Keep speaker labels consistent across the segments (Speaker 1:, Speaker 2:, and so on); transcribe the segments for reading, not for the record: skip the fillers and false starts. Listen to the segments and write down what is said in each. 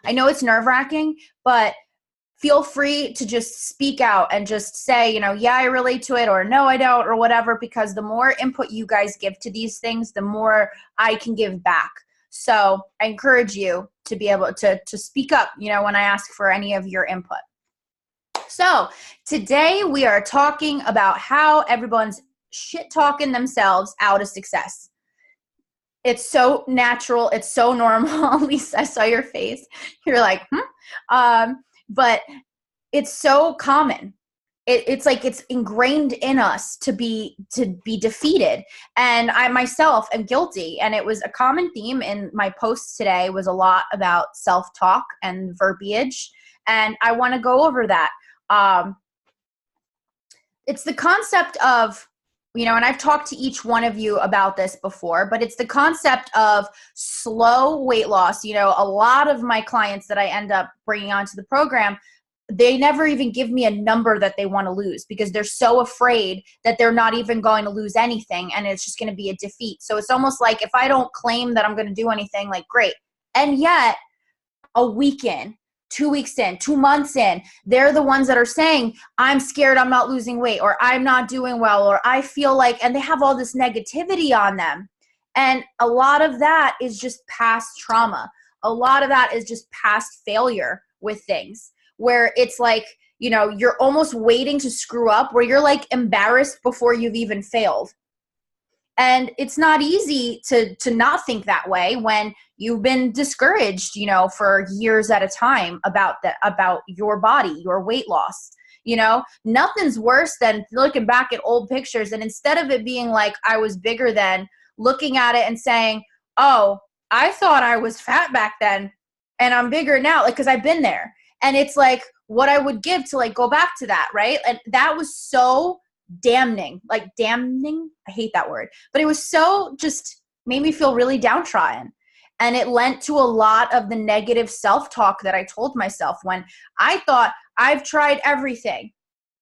Speaker 1: I know it's nerve-wracking, but feel free to just speak out and just say, yeah, I relate to it, or no, I don't, or whatever, because the more input you guys give to these things, the more I can give back. So I encourage you to be able to speak up, when I ask for any of your input. So today we are talking about how everyone's shit talking themselves out of success. It's so natural. It's so normal. At least I saw your face. You're like, but it's so common. It's like it's ingrained in us to be defeated. And I myself am guilty. And it was a common theme in my posts today was a lot about self-talk and verbiage. And I want to go over that. It's the concept of, and I've talked to each one of you about this before, but it's the concept of slow weight loss. A lot of my clients that I end up bringing onto the program, they never even give me a number that they want to lose because they're so afraid that they're not even going to lose anything and it's just going to be a defeat. So it's almost like if I don't claim that I'm going to do anything, like great. And yet a week in, 2 weeks in, 2 months in, they're the ones that are saying, I'm scared I'm not losing weight, or I'm not doing well, or I feel like, and they have all this negativity on them. And a lot of that is just past trauma. A lot of that is just past failure with things where it's like, you're almost waiting to screw up, where you're like embarrassed before you've even failed. And it's not easy to not think that way when you've been discouraged, for years at a time about your body, your weight loss. Nothing's worse than looking back at old pictures and instead of it being like I was bigger then, looking at it and saying, oh, I thought I was fat back then and I'm bigger now, like, because I've been there. And it's like what I would give to like go back to that, right? And that was so damning. I hate that word, but it was so just made me feel really downtrodden. And it lent to a lot of the negative self-talk that I told myself when I thought I've tried everything.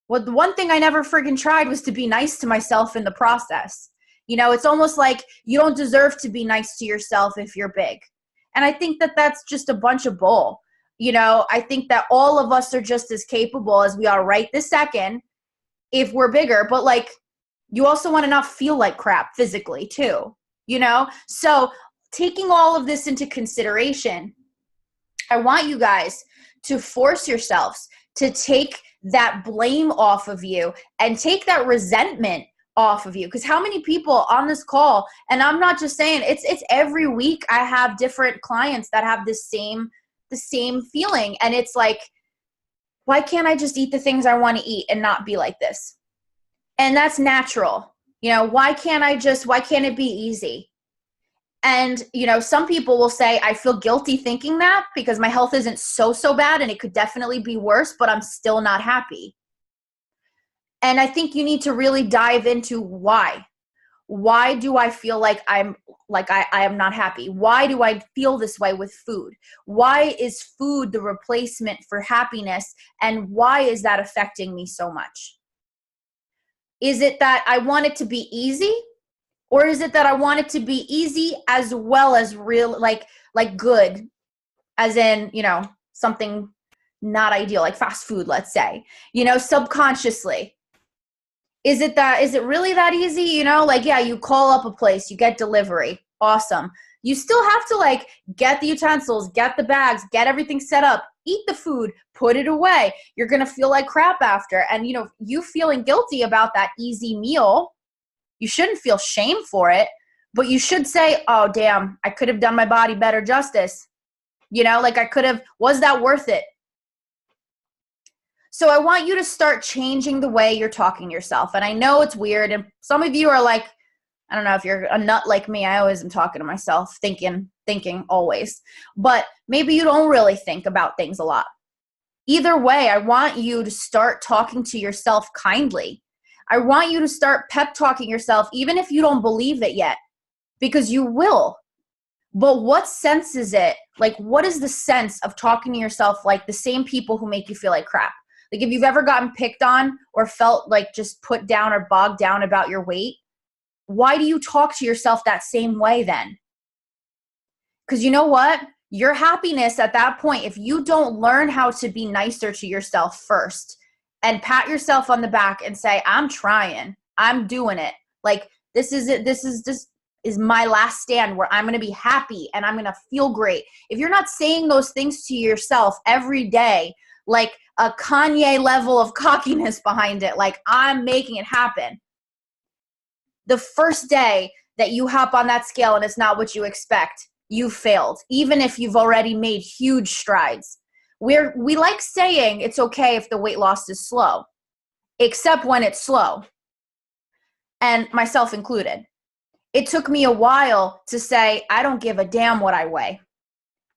Speaker 1: Well, the one thing I never friggin' tried was to be nice to myself in the process. It's almost like you don't deserve to be nice to yourself if you're big. And I think that that's just a bunch of bull. I think that all of us are just as capable as we are right this second if we're bigger, but like you also want to not feel like crap physically too, So taking all of this into consideration, I want you guys to force yourselves to take that blame off of you and take that resentment off of you. Because how many people on this call, and I'm not just saying it's every week I have different clients that have the same feeling. And it's like, why can't I just eat the things I want to eat and not be like this? And that's natural. Why can't it be easy? And, some people will say, I feel guilty thinking that because my health isn't so bad and it could definitely be worse, but I'm still not happy. And I think you need to really dive into why. Why do I feel like I am not happy? Why do I feel this way with food? Why is food the replacement for happiness? And why is that affecting me so much? Is it that I want it to be easy? Or is it that I want it to be easy as well as real, like good, as in, something not ideal, like fast food, let's say, subconsciously. Is it really that easy? Yeah, you call up a place, you get delivery. Awesome. You still have to get the utensils, get the bags, get everything set up, eat the food, put it away. You're going to feel like crap after. And, you feeling guilty about that easy meal, you shouldn't feel shame for it, but you should say, oh, damn, I could have done my body better justice. Was that worth it? So I want you to start changing the way you're talking to yourself. And I know it's weird. And some of you are like, I don't know if you're a nut like me. I always am talking to myself, thinking always. But maybe you don't really think about things a lot. Either way, I want you to start talking to yourself kindly. I want you to start pep talking yourself, even if you don't believe it yet, because you will. But what sense is it? What is the sense of talking to yourself like the same people who make you feel like crap? Like if you've ever gotten picked on or felt just put down or bogged down about your weight, why do you talk to yourself that same way then? Because you know what? Your happiness at that point, if you don't learn how to be nicer to yourself first and pat yourself on the back and say, I'm trying, I'm doing it. Like, this is it. This is my last stand where I'm going to be happy and I'm going to feel great. If you're not saying those things to yourself every day, like a Kanye level of cockiness behind it, like I'm making it happen, the first day that you hop on that scale and it's not what you expect, you failed, even if you've already made huge strides. We like saying it's okay if the weight loss is slow, except when it's slow, and myself included. It took me a while to say, I don't give a damn what I weigh.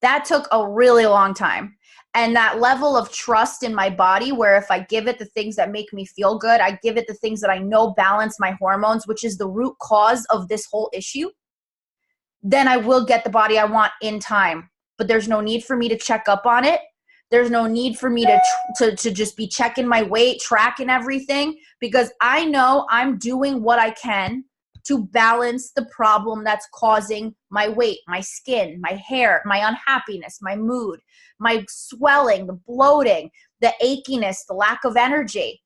Speaker 1: That took a really long time. And that level of trust in my body, where if I give it the things that make me feel good, I give it the things that I know balance my hormones, which is the root cause of this whole issue, then I will get the body I want in time. But there's no need for me to check up on it. There's no need for me to just be checking my weight, tracking everything, because I know I'm doing what I can to balance the problem that's causing my weight, my skin, my hair, my unhappiness, my mood, my swelling, the bloating, the achiness, the lack of energy.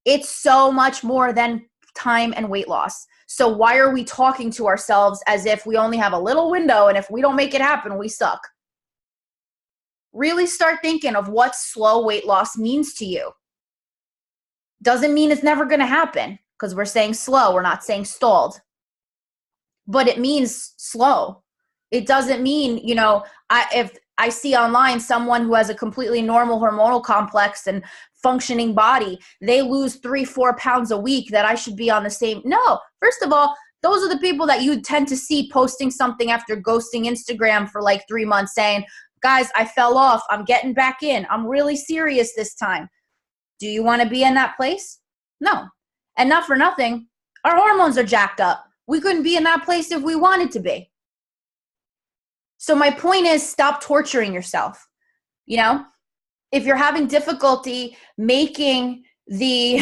Speaker 1: It's so much more than time and weight loss. So why are we talking to ourselves as if we only have a little window and if we don't make it happen, we suck? Really start thinking of what slow weight loss means to you. Doesn't mean it's never going to happen, because we're saying slow, we're not saying stalled. But it means slow. It doesn't mean, if I see online someone who has a completely normal hormonal complex and functioning body, they lose 3-4 pounds a week, that I should be on the same. No, first of all, those are the people that you tend to see posting something after ghosting Instagram for like 3 months saying, guys, I fell off, I'm getting back in, I'm really serious this time. Do you want to be in that place? No. And not for nothing, our hormones are jacked up. We couldn't be in that place if we wanted to be. So my point is, stop torturing yourself. If you're having difficulty making the,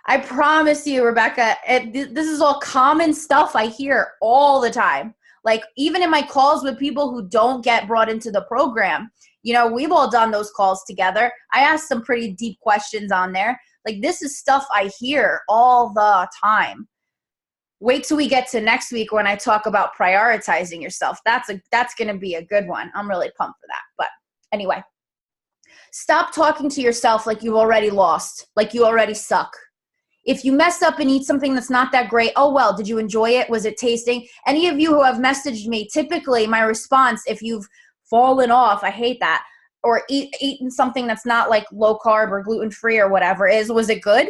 Speaker 1: I promise you, Rebecca, this is all common stuff I hear all the time. Like, even in my calls with people who don't get brought into the program, we've all done those calls together. I asked some pretty deep questions on there. Like, this is stuff I hear all the time. Wait till we get to next week when I talk about prioritizing yourself. That's going to be a good one. I'm really pumped for that. But anyway, stop talking to yourself like you already lost, like you already suck. If you mess up and eat something that's not that great, oh well, did you enjoy it? Was it tasting? Any of you who have messaged me, typically my response, if you've fallen off, I hate that, or eaten something that's not like low carb or gluten-free or whatever, was it good?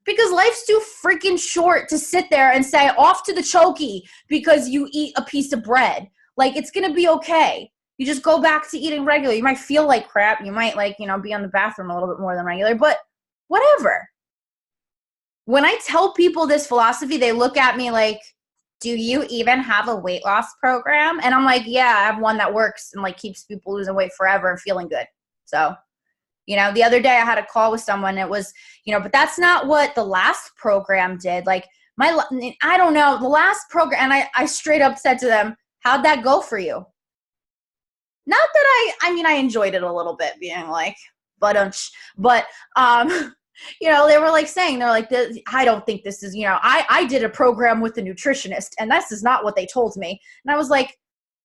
Speaker 1: Because life's too freaking short to sit there and say off to the chokey because you eat a piece of bread. Like, it's going to be okay. You just go back to eating regular. You might feel like crap. You might be on the bathroom a little bit more than regular, but whatever. When I tell people this philosophy, they look at me like, do you even have a weight loss program? And I'm like, yeah, I have one that works and like keeps people losing weight forever and feeling good. So, the other day I had a call with someone. It was, but that's not what the last program did. Like I don't know, the last program, and I straight up said to them, how'd that go for you? Not that I enjoyed it a little bit, being like, but they were like saying, they're like, I don't think this is, I did a program with a nutritionist and this is not what they told me. And I was like,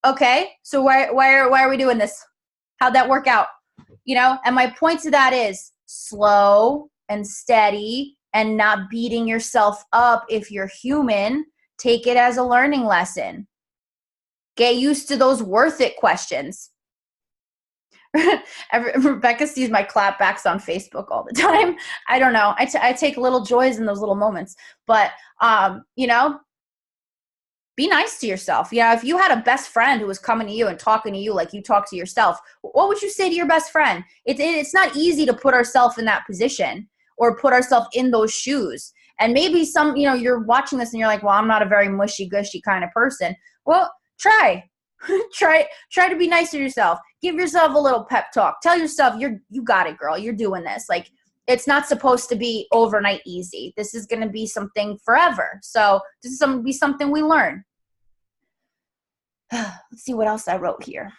Speaker 1: okay, so why are we doing this? How'd that work out? And my point to that is slow and steady and not beating yourself up. If you're human, take it as a learning lesson. Get used to those worth it questions. Rebecca sees my clapbacks on Facebook all the time. I don't know. I take little joys in those little moments, but, be nice to yourself. If you had a best friend who was coming to you and talking to you like you talk to yourself, what would you say to your best friend? It's not easy to put ourselves in that position or put ourselves in those shoes. And maybe you're watching this and you're like, well, I'm not a very mushy gushy kind of person. Well, try to be nice to yourself. Give yourself a little pep talk. Tell yourself you got it, girl. You're doing this. Like, it's not supposed to be overnight easy. This is going to be something forever. So this is going to be something we learn. Let's see what else I wrote here.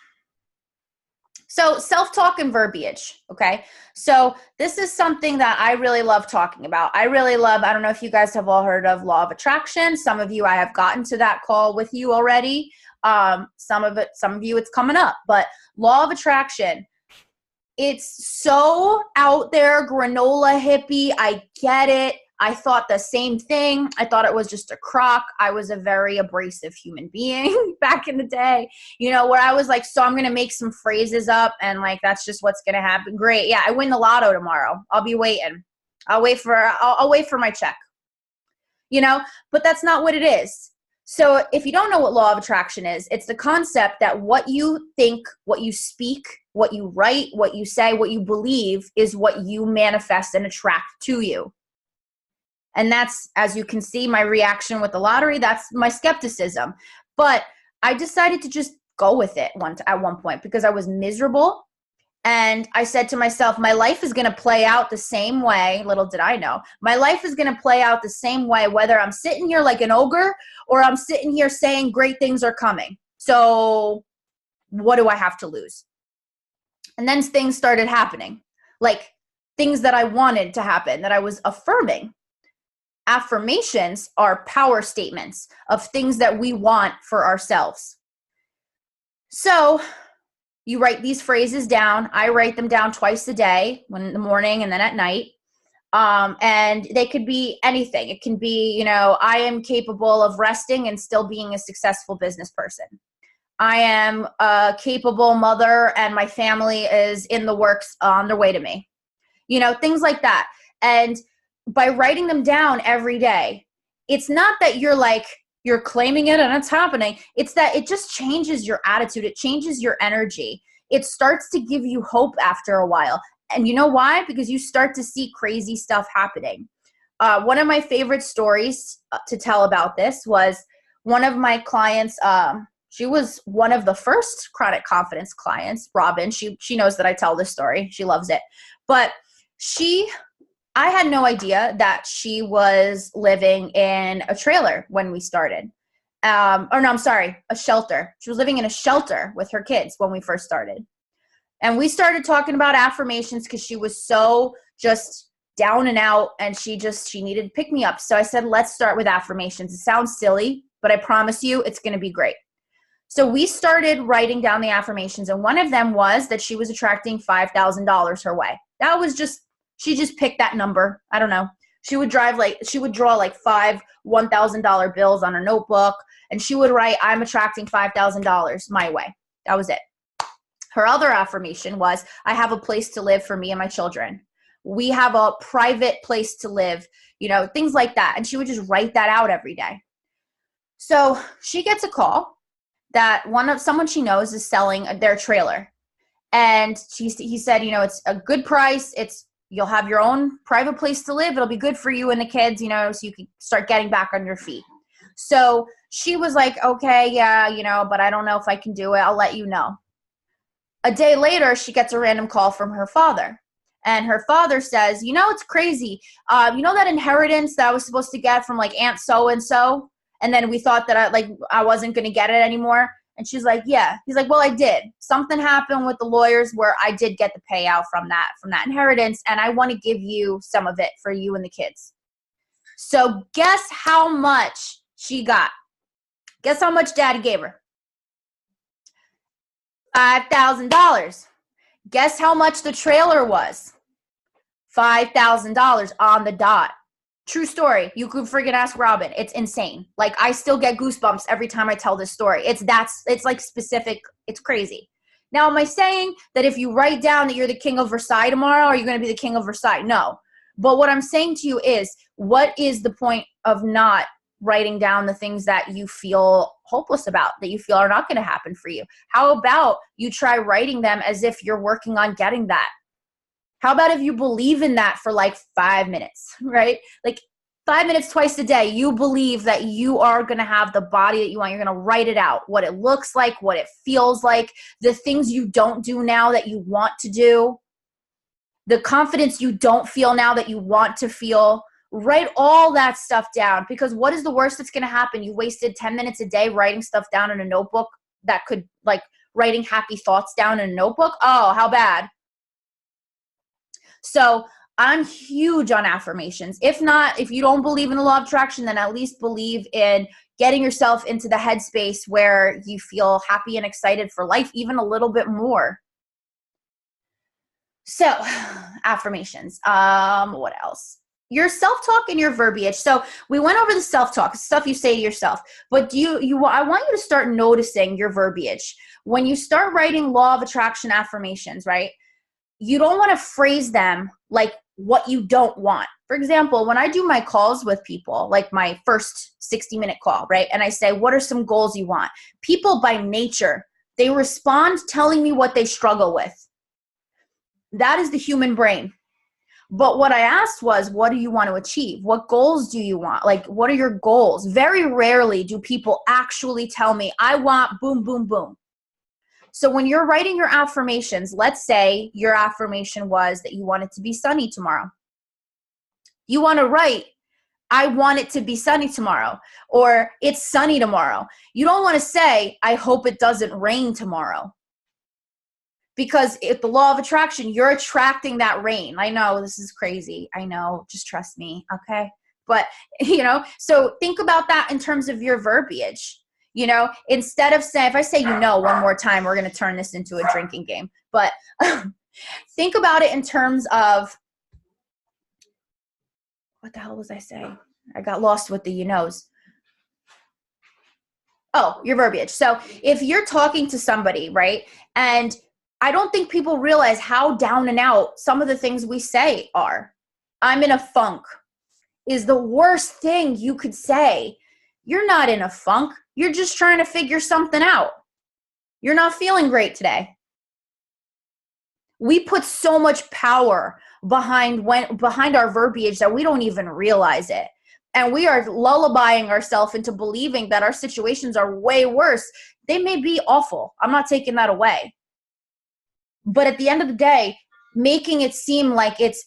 Speaker 1: So self-talk and verbiage, okay? So this is something that I really love talking about. I don't know if you guys have all heard of law of attraction. Some of you, I have gotten to that call with you already. Some of you, it's coming up. But law of attraction, it's so out there, granola hippie. I get it. I thought the same thing. I thought it was just a crock. I was a very abrasive human being back in the day, where I was like, so I'm going to make some phrases up and like, that's just what's going to happen. Great. Yeah. I win the lotto tomorrow. I'll be waiting. I'll wait for my check, but that's not what it is. So if you don't know what law of attraction is, it's the concept that what you think, what you speak, what you write, what you say, what you believe is what you manifest and attract to you. And that's, as you can see, my reaction with the lottery, that's my skepticism. But I decided to just go with it at one point because I was miserable. And I said to myself, my life is going to play out the same way. Little did I know. My life is going to play out the same way, whether I'm sitting here like an ogre or I'm sitting here saying great things are coming. So what do I have to lose? And then things started happening, like things that I wanted to happen, that I was affirming. Affirmations are power statements of things that we want for ourselves. So you write these phrases down. I write them down twice a day, one in the morning and then at night. And they could be anything. It can be, I am capable of resting and still being a successful business person. I am a capable mother and my family is in the works on their way to me. Things like that. And by writing them down every day, it's not that you're claiming it and it's happening. It's that it just changes your attitude. It changes your energy. It starts to give you hope after a while. And you know why? Because you start to see crazy stuff happening. One of my favorite stories to tell about this was one of my clients. She was one of the first Chronic Confidence clients, Robin. She knows that I tell this story. She loves it. But I had no idea that she was living in a trailer when we started. A shelter. She was living in a shelter with her kids when we first started. And we started talking about affirmations because she was so just down and out and she needed to pick me up. So I said, let's start with affirmations. It sounds silly, but I promise you it's going to be great. So we started writing down the affirmations, and one of them was that she was attracting $5,000 her way. That was she just picked that number. I don't know. She would draw like 5 $1,000 bills on her notebook, and she would write, I'm attracting $5,000 my way. That was it. Her other affirmation was, I have a place to live for me and my children. We have a private place to live, things like that. And she would just write that out every day. So she gets a call that someone she knows is selling their trailer. And he said, it's a good price. You'll have your own private place to live. It'll be good for you and the kids, so you can start getting back on your feet. So she was like, okay, yeah, but I don't know if I can do it. I'll let you know. A day later, she gets a random call from her father. And her father says, it's crazy. That inheritance that I was supposed to get from like Aunt so-and-so? And then we thought that I wasn't going to get it anymore. And she's like, yeah. He's like, well, I did. Something happened with the lawyers where I did get the payout from that inheritance. And I want to give you some of it for you and the kids. So guess how much she got? Guess how much Daddy gave her? $5,000. Guess how much the trailer was? $5,000 on the dot. True story. You could friggin' ask Robin. It's insane. Like, I still get goosebumps every time I tell this story. It's like specific. It's crazy. Now, am I saying that if you write down that you're the king of Versailles tomorrow, are you going to be the king of Versailles? No. But what I'm saying to you is, what is the point of not writing down the things that you feel hopeless about, that you feel are not going to happen for you? How about you try writing them as if you're working on getting that? How about if you believe in that for like 5 minutes, right? Like 5 minutes twice a day, you believe that you are going to have the body that you want. You're going to write it out, what it looks like, what it feels like, the things you don't do now that you want to do, the confidence you don't feel now that you want to feel. Write all that stuff down, because what is the worst that's going to happen? You wasted 10 minutes a day writing stuff down in a notebook that could, like, writing happy thoughts down in a notebook. Oh, how bad. So I'm huge on affirmations. If not, if you don't believe in the law of attraction, then at least believe in getting yourself into the headspace where you feel happy and excited for life even a little bit more. So affirmations. What else? Your self-talk and your verbiage. So we went over the self-talk, stuff you say to yourself, but I want you to start noticing your verbiage. When you start writing law of attraction affirmations, right? You don't want to phrase them like what you don't want. For example, when I do my calls with people, like my first 60-minute call, right? And I say, what are some goals you want? People by nature, they respond telling me what they struggle with. That is the human brain. But what I asked was, what do you want to achieve? What goals do you want? Like, what are your goals? Very rarely do people actually tell me, I want boom, boom, boom. So when you're writing your affirmations, let's say your affirmation was that you want it to be sunny tomorrow. You want to write, I want it to be sunny tomorrow, or it's sunny tomorrow. You don't want to say, I hope it doesn't rain tomorrow. Because if the law of attraction, you're attracting that rain. I know this is crazy. I know, just trust me, okay? But, so think about that in terms of your verbiage. Instead of saying, if I say one more time, we're going to turn this into a drinking game. But think about it in terms of, what the hell was I saying? I got lost with the knows. Oh, your verbiage. So if you're talking to somebody, right, and I don't think people realize how down and out some of the things we say are. I'm in a funk is the worst thing you could say. You're not in a funk. You're just trying to figure something out. You're not feeling great today. We put so much power behind our verbiage that we don't even realize it. And we are lullabying ourselves into believing that our situations are way worse. They may be awful. I'm not taking that away. But at the end of the day, making it seem like it's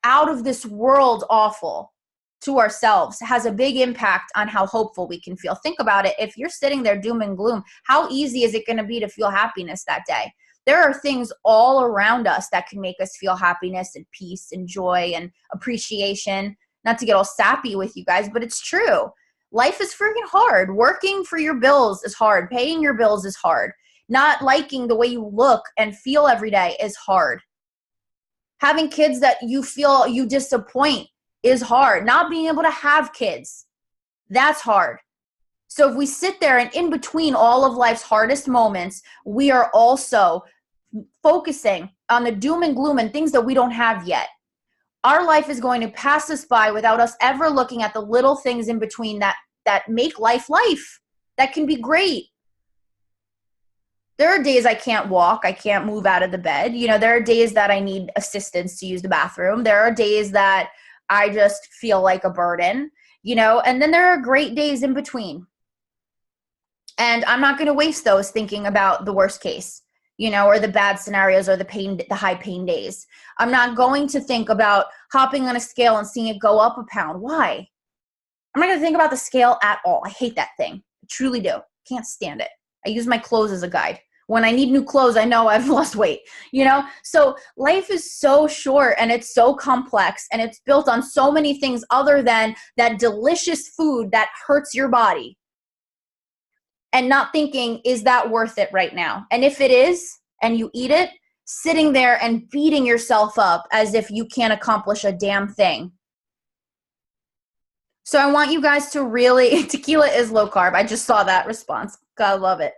Speaker 1: out of this world awful to ourselves has a big impact on how hopeful we can feel. Think about it. If you're sitting there doom and gloom, how easy is it going to be to feel happiness that day? There are things all around us that can make us feel happiness and peace and joy and appreciation. Not to get all sappy with you guys, but it's true. Life is freaking hard. Working for your bills is hard. Paying your bills is hard. Not liking the way you look and feel every day is hard. Having kids that you feel you disappoint is hard. Not being able to have kids, that's hard. So if we sit there and in between all of life's hardest moments, we are also focusing on the doom and gloom and things that we don't have yet. Our life is going to pass us by without us ever looking at the little things in between that make life, that can be great. There are days I can't walk. I can't move out of the bed. There are days that I need assistance to use the bathroom. There are days that I just feel like a burden, and then there are great days in between. And I'm not going to waste those thinking about the worst case, or the bad scenarios or the high pain days. I'm not going to think about hopping on a scale and seeing it go up a pound. Why? I'm not going to think about the scale at all. I hate that thing. I truly do. Can't stand it. I use my clothes as a guide. When I need new clothes, I know I've lost weight, So life is so short and it's so complex and it's built on so many things other than that delicious food that hurts your body. And not thinking, is that worth it right now? And if it is, and you eat it, sitting there and beating yourself up as if you can't accomplish a damn thing. So I want you guys to really, tequila is low carb. I just saw that response. God, love it.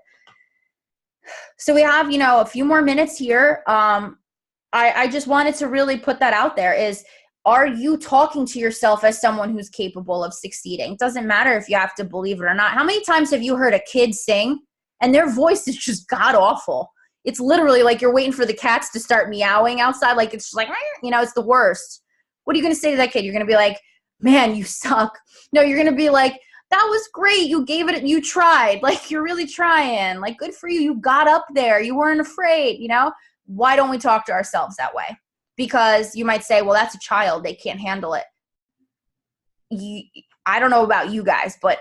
Speaker 1: So we have, a few more minutes here. I just wanted to really put that out there is, are you talking to yourself as someone who's capable of succeeding? It doesn't matter if you have to believe it or not. How many times have you heard a kid sing and their voice is just god awful? It's literally like you're waiting for the cats to start meowing outside. Like it's just like, it's the worst. What are you going to say to that kid? You're going to be like, man, you suck. No, you're going to be like, that was great. You gave it, you tried. Like, you're really trying. Like, good for you. You got up there. You weren't afraid, Why don't we talk to ourselves that way? Because you might say, well, that's a child. They can't handle it. I don't know about you guys, but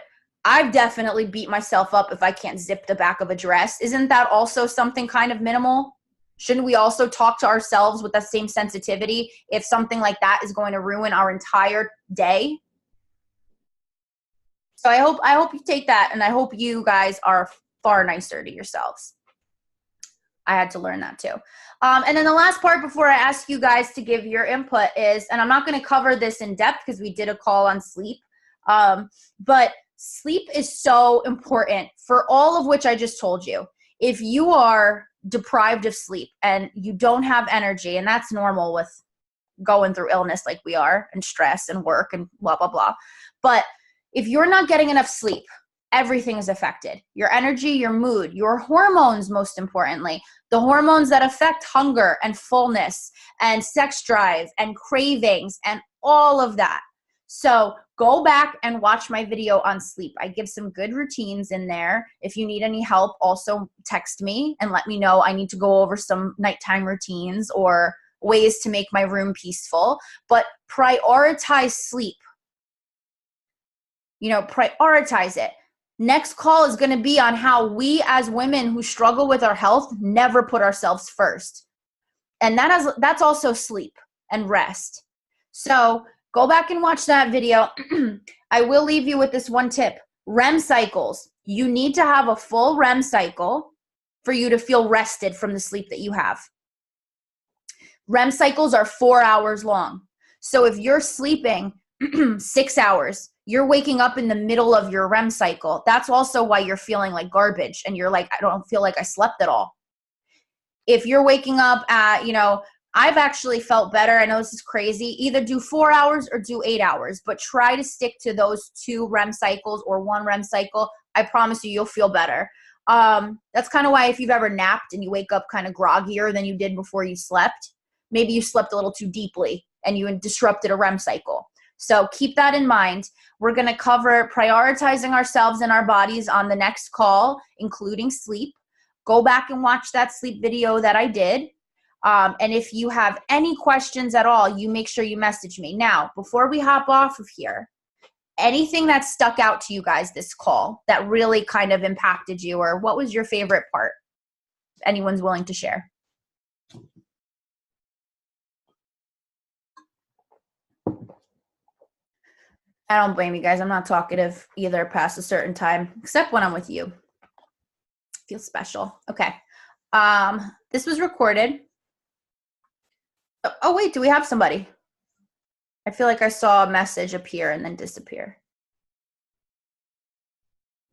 Speaker 1: I've definitely beat myself up if I can't zip the back of a dress. Isn't that also something kind of minimal? Shouldn't we also talk to ourselves with that same sensitivity if something like that is going to ruin our entire day? So I hope you take that, and I hope you guys are far nicer to yourselves. I had to learn that too. And then the last part before I ask you guys to give your input is, and I'm not going to cover this in depth because we did a call on sleep, but sleep is so important for all of which I just told you. If you are deprived of sleep and you don't have energy, and that's normal with going through illness like we are, and stress and work and blah, blah, blah. But if you're not getting enough sleep, everything is affected. Your energy, your mood, your hormones, most importantly, the hormones that affect hunger and fullness and sex drive and cravings and all of that. So go back and watch my video on sleep. I give some good routines in there. If you need any help, also text me and let me know. I need to go over some nighttime routines or ways to make my room peaceful. But prioritize sleep. You know, prioritize it. Next call is going to be on how we as women who struggle with our health never put ourselves first. And that's also sleep and rest. So go back and watch that video. I will leave you with this one tip. REM cycles. You need to have a full REM cycle for you to feel rested from the sleep that you have. REM cycles are 4 hours long. So if you're sleeping 6 hours, you're waking up in the middle of your REM cycle. That's also why you're feeling like garbage and you're like, I don't feel like I slept at all. If you're waking up at, I've actually felt better. I know this is crazy. Either do 4 hours or do 8 hours, but try to stick to those 2 REM cycles or 1 REM cycle. I promise you'll feel better. That's kind of why if you've ever napped and you wake up kind of groggier than you did before you slept, maybe you slept a little too deeply and you disrupted a REM cycle. So keep that in mind. We're going to cover prioritizing ourselves and our bodies on the next call, including sleep. Go back and watch that sleep video that I did. And if you have any questions at all, you make sure you message me. Now, before we hop off of here, anything that stuck out to you guys this call that really kind of impacted you, or what was your favorite part? If anyone's willing to share. I don't blame you guys. I'm not talkative either past a certain time, except when I'm with you. Feels special. Okay. This was recorded. Oh, wait, do we have somebody? I feel like I saw a message appear and then disappear.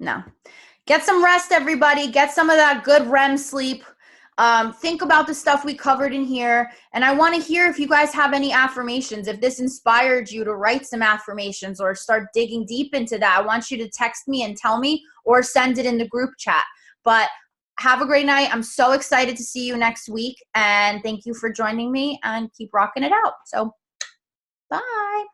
Speaker 1: No. Get some rest, everybody. Get some of that good REM sleep. Think about the stuff we covered in here. And I want to hear if you guys have any affirmations. If this inspired you to write some affirmations or start digging deep into that, I want you to text me and tell me, or send it in the group chat. But have a great night. I'm so excited to see you next week. And thank you for joining me, and keep rocking it out. So bye.